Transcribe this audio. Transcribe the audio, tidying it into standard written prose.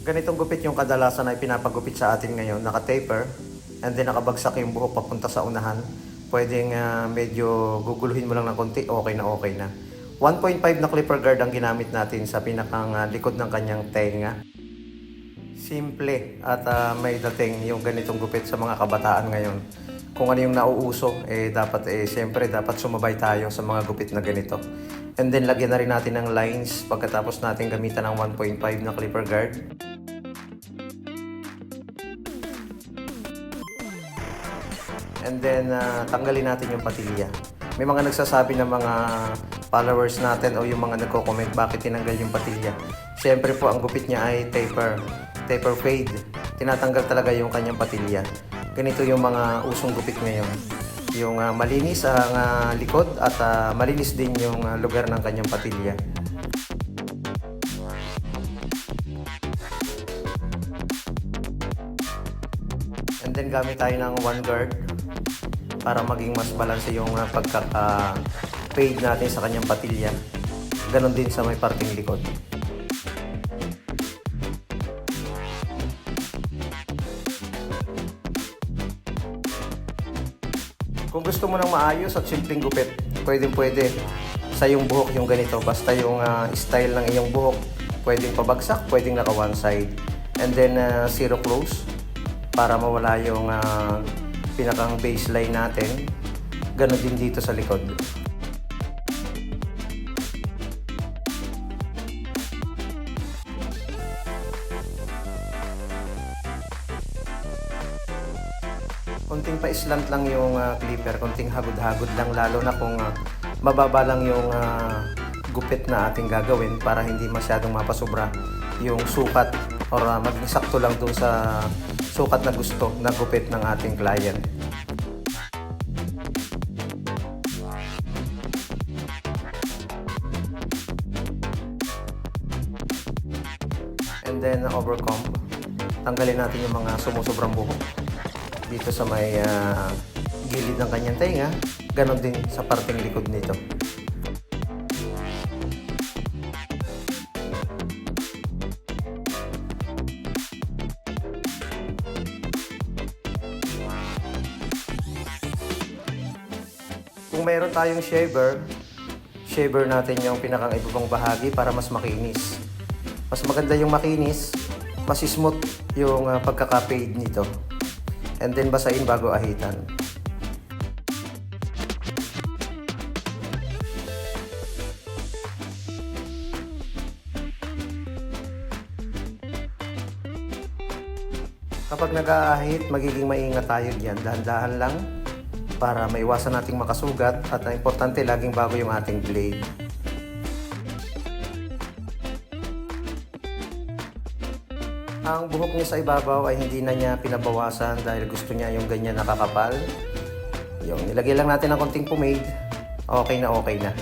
Ganitong gupit yung kadalasan ay pinapagupit sa atin ngayon, naka-taper and then nakabagsak yung buhok papunta sa unahan. Pwedeng medyo guguluhin mo lang ng konti, okay na okay na. 1.5 na clipper guard ang ginamit natin sa pinakang likod ng kanyang tenga. Simple at may dating yung ganitong gupit sa mga kabataan ngayon. Kung ano yung nauuso, siyempre dapat sumabay tayo sa mga gupit na ganito. And then lagyan na rin natin ng lines pagkatapos natin gamitan ng 1.5 na clipper guard. And then tanggalin natin yung patilya. May mga nagsasabi ng mga followers natin o yung mga nagko-comment bakit tinanggal yung patilya. Siyempre po ang gupit niya ay taper fade. Tinatanggal talaga yung kanyang patilya. Ganito yung mga usong gupit ngayon. Yung malinis ang likod at malinis din yung lugar ng kanyang patilya. And then gamit tayo ng one guard para maging mas balanse yung pagkaka-fade natin sa kanyang patilya. Ganon din sa may parting likod. Kung gusto mo nang maayos at simpleng gupit, pwede sa iyong buhok yung ganito. Basta yung style ng iyong buhok, pwedeng pabagsak, pwedeng naka one side. And then zero close para mawala yung pinakang baseline natin. Ganon din dito sa likod. Konting pa-slant lang yung clipper, konting hagod-hagod lang, lalo na kung mababa lang yung gupit na ating gagawin para hindi masyadong mapasobra yung sukat or maging sakto lang dun sa sukat na gusto na gupit ng ating client. And then overcomb, tanggalin natin yung mga sumusobrang buhok dito sa may gilid ng kanyang tenga, ganon din sa parting likod nito. Kung mayroon tayong shaver natin yung pinakang ibabang bahagi para mas makinis. Mas maganda yung makinis, mas smooth yung pagkaka-fade nito. And then basahin bago ahitan. Kapag nag-aahit, magiging maingat tayo diyan. Dahan-dahan lang para maiwasan nating makasugat at ang importante laging bago yung ating blade. Ang buhok niya sa ibabaw ay hindi na niya pinabawasan dahil gusto niya yung ganyan nakakapal. Yung nilagay lang natin ng konting pomade, okay na okay na.